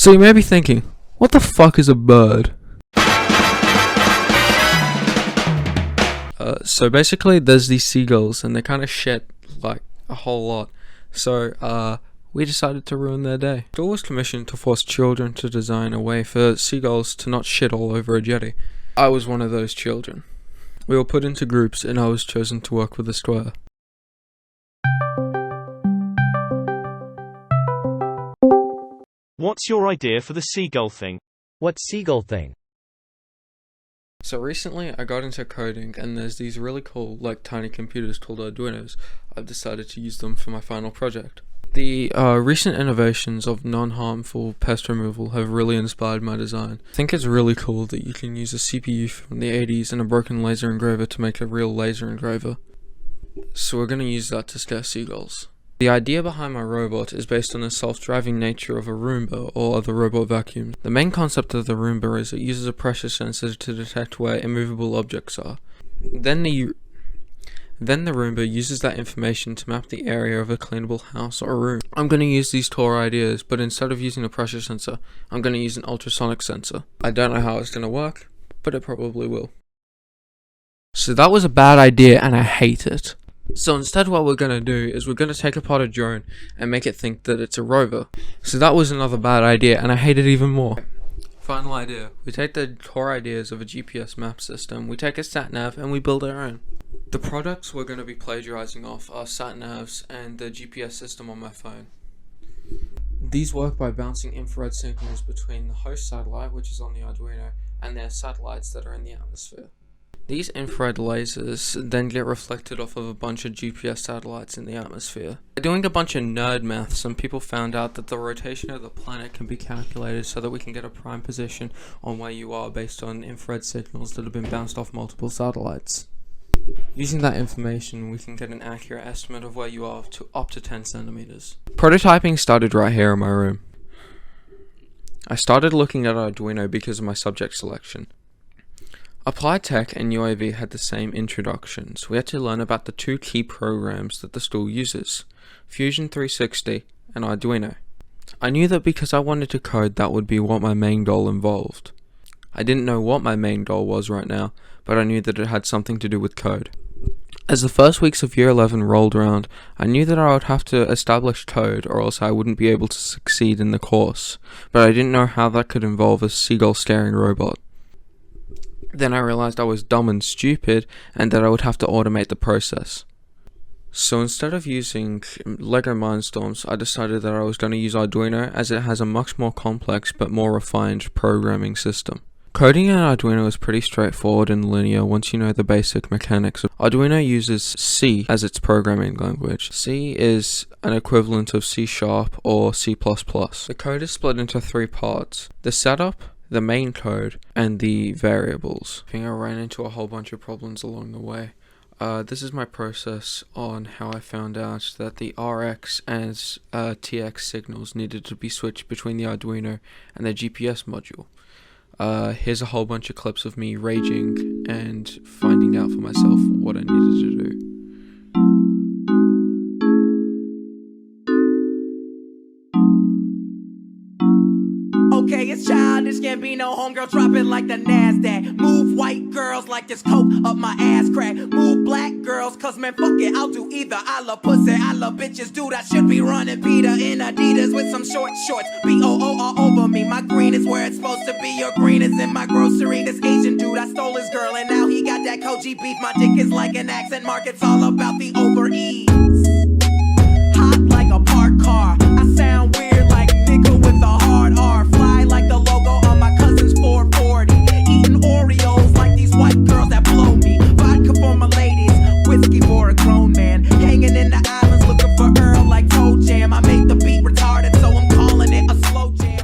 So you may be thinking, what the fuck is a bird? So basically there's these seagulls and they kind of shit like a whole lot. So we decided to ruin their day. It was commissioned to force children to design a way for seagulls to not shit all over a jetty. I was one of those children. We were put into groups and I was chosen to work with a square. What's your idea for the seagull thing? What seagull thing? So recently I got into coding and there's these really cool tiny computers called Arduinos. I've decided to use them for my final project. The recent innovations of non-harmful pest removal have really inspired my design. I think it's really cool that you can use a CPU from the 80s and a broken laser engraver to make a real laser engraver. So we're going to use that to scare seagulls. The idea behind my robot is based on the self-driving nature of a Roomba or other robot vacuums. The main concept of the Roomba is it uses a pressure sensor to detect where immovable objects are. Then the Roomba uses that information to map the area of a cleanable house or room. I'm going to use these core ideas, but instead of using a pressure sensor, I'm going to use an ultrasonic sensor. I don't know how it's going to work, but it probably will. So that was a bad idea and I hate it. So instead what we're going to do is we're going to take apart a drone and make it think that it's a rover. So that was another bad idea and I hate it even more. Final idea. We take the core ideas of a GPS map system, we take a sat-nav and we build our own. The products we're going to be plagiarizing off are sat-navs and the GPS system on my phone. These work by bouncing infrared signals between the host satellite, which is on the Arduino, and their satellites that are in the atmosphere. These infrared lasers then get reflected off of a bunch of GPS satellites in the atmosphere. By doing a bunch of nerd math, some people found out that the rotation of the planet can be calculated so that we can get a prime position on where you are based on infrared signals that have been bounced off multiple satellites. Using that information, we can get an accurate estimate of where you are to up to 10 centimeters. Prototyping started right here in my room. I started looking at Arduino because of my subject selection. Applied Tech and UAV had the same introductions. We had to learn about the two key programs that the school uses, Fusion 360 and Arduino. I knew that because I wanted to code, that would be what my main goal involved. I didn't know what my main goal was right now, but I knew that it had something to do with code. As the first weeks of year 11 rolled around, I knew that I would have to establish code or else I wouldn't be able to succeed in the course, but I didn't know how that could involve a seagull scaring robot. Then I realized I was dumb and stupid and that I would have to automate the process. So instead of using Lego Mindstorms, I decided that I was going to use Arduino as it has a much more complex but more refined programming system. Coding in Arduino is pretty straightforward and linear once you know the basic mechanics. Arduino uses C as its programming language. C is an equivalent of C# or C++. The code is split into three parts: the setup, the main code, and the variables. I think I ran into a whole bunch of problems along the way. This is my process on how I found out that the RX and TX signals needed to be switched between the Arduino and the GPS module. Here's a whole bunch of clips of me raging and finding out for myself what I needed to do. Okay, it's childish, can't be no homegirl, drop it like the NASDAQ. Move white girls like this coke up my ass crack. Move black girls, cause man, fuck it, I'll do either. I love pussy, I love bitches, dude, I should be running Peter in Adidas with some short shorts. B-O-O all over me, my green is where it's supposed to be. Your green is in my grocery. This Asian dude, I stole his girl and now he got that Koji beef. My dick is like an accent mark, it's all about the over ease. Hot like a parked car, I sound weird like nigga with a hard R. Fly like the logo on my cousin's 440. Eating Oreos like these white girls that blow me. Vodka for my ladies, whiskey for a grown man. Hanging in the islands looking for Earl like Toe Jam. I make the beat retarded, so I'm calling it a slow jam.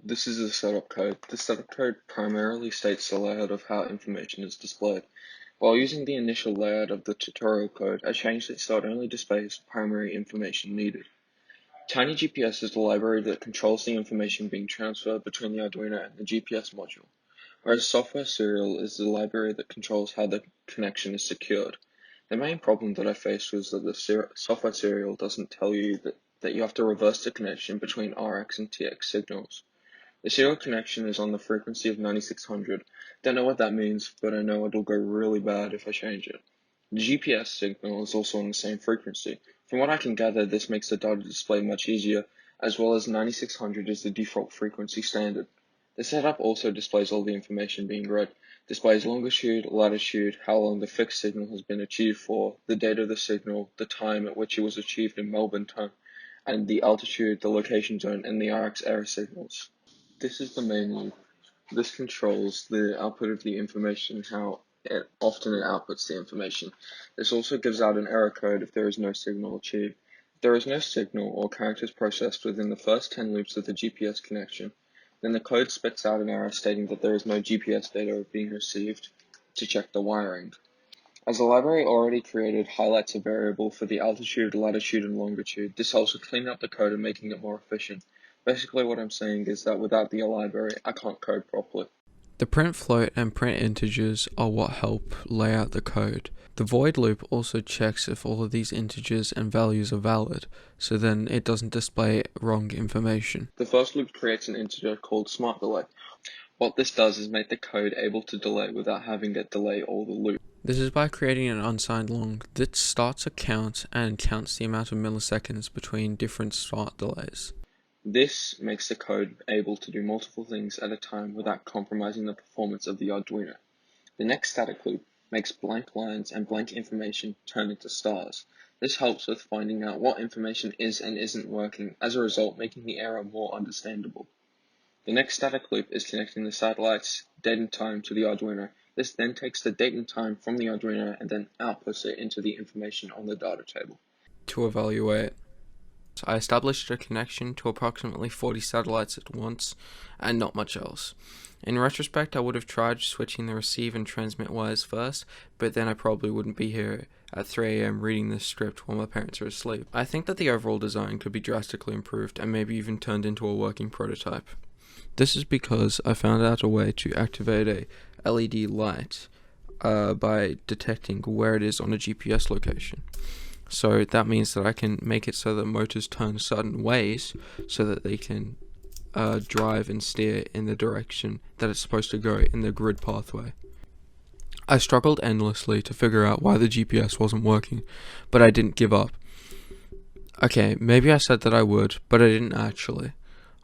This is the setup code. The setup code primarily states the layout of how information is displayed. While using the initial layout of the tutorial code, I changed it so it only displays primary information needed. TinyGPS is the library that controls the information being transferred between the Arduino and the GPS module, whereas Software Serial is the library that controls how the connection is secured. The main problem that I faced was that the software serial doesn't tell you that you have to reverse the connection between RX and TX signals. The serial connection is on the frequency of 9600. Don't know what that means, but I know it'll go really bad if I change it. The GPS signal is also on the same frequency. From what I can gather, this makes the data display much easier, as well as 9600 is the default frequency standard. The setup also displays all the information being read, displays longitude, latitude, how long the fixed signal has been achieved for, the date of the signal, the time at which it was achieved in Melbourne time, and the altitude, the location zone, and the RX error signals. This is the main loop. This controls the output of the information, how often it outputs the information. This also gives out an error code if there is no signal achieved. If there is no signal or characters processed within the first 10 loops of the GPS connection, then the code spits out an error stating that there is no GPS data being received to check the wiring. As the library already created highlights a variable for the altitude, latitude, and longitude, this helps with cleaning up the code and making it more efficient. Basically what I'm saying is that without the library, I can't code properly. The print float and print integers are what help lay out the code. The void loop also checks if all of these integers and values are valid, so then it doesn't display wrong information. The first loop creates an integer called smart delay. What this does is make the code able to delay without having it delay all the loop. This is by creating an unsigned long that starts a count and counts the amount of milliseconds between different start delays. This makes the code able to do multiple things at a time without compromising the performance of the Arduino. The next static loop makes blank lines and blank information turn into stars. This helps with finding out what information is and isn't working, as a result making the error more understandable. The next static loop is connecting the satellites, date and time to the Arduino. This then takes the date and time from the Arduino and then outputs it into the information on the data table. To evaluate, I established a connection to approximately 40 satellites at once, and not much else. In retrospect, I would have tried switching the receive and transmit wires first, but then I probably wouldn't be here at 3 AM reading this script while my parents are asleep. I think that the overall design could be drastically improved and maybe even turned into a working prototype. This is because I found out a way to activate a LED light by detecting where it is on a GPS location. So that means that I can make it so that motors turn certain ways so that they can drive and steer in the direction that it's supposed to go in the grid pathway. I struggled endlessly to figure out why the GPS wasn't working, but I didn't give up. Okay, maybe I said that I would, but I didn't actually.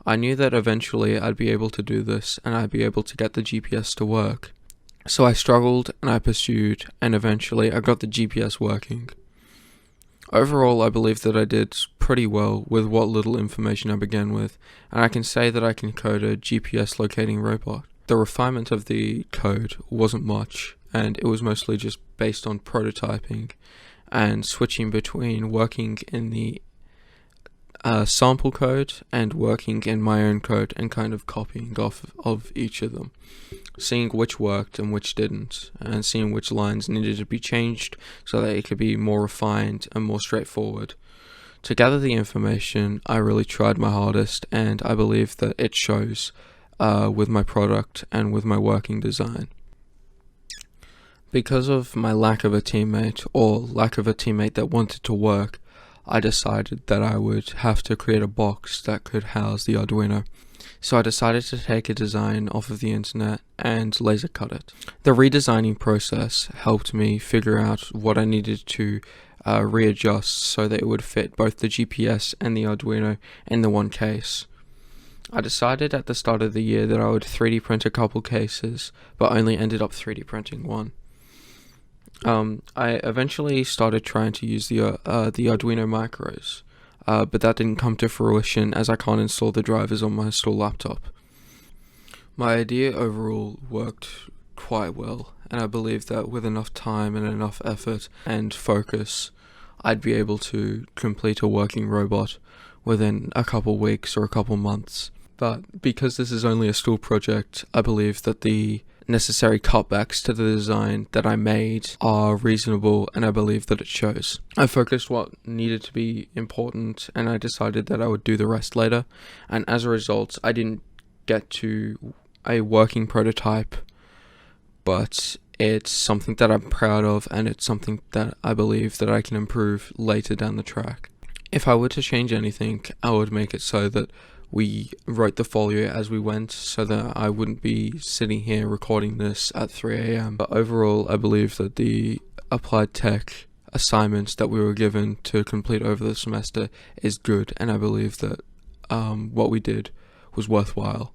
I knew that eventually I'd be able to do this and I'd be able to get the GPS to work. So I struggled and I pursued, and eventually I got the GPS working. Overall, I believe that I did pretty well with what little information I began with, and I can say that I can code a GPS locating robot. The refinement of the code wasn't much, and it was mostly just based on prototyping and switching between working in the sample code and working in my own code and kind of copying off of each of them, seeing which worked and which didn't, and seeing which lines needed to be changed so that it could be more refined and more straightforward. To gather the information, I really tried my hardest, and I believe that it shows with my product and with my working design. Because of my lack of a teammate, or lack of a teammate that wanted to work, I decided that I would have to create a box that could house the Arduino. So I decided to take a design off of the internet and laser cut it. The redesigning process helped me figure out what I needed to readjust so that it would fit both the GPS and the Arduino in the one case. I decided at the start of the year that I would 3D print a couple cases, but only ended up 3D printing one. I eventually started trying to use the Arduino micros, but that didn't come to fruition as I can't install the drivers on my installed laptop. My idea overall worked quite well, and I believe that with enough time and enough effort and focus, I'd be able to complete a working robot within a couple weeks or a couple months. But because this is only a school project, I believe that the necessary cutbacks to the design that I made are reasonable, and I believe that it shows. I focused what needed to be important, and I decided that I would do the rest later, and as a result I didn't get to a working prototype, but It's something that I'm proud of, and it's something that I believe that I can improve later down the track. If I were to change anything, I would make it so that we wrote the folio as we went, so that I wouldn't be sitting here recording this at 3 a.m. But overall, I believe that the applied tech assignments that we were given to complete over the semester is good, and I believe that what we did was worthwhile.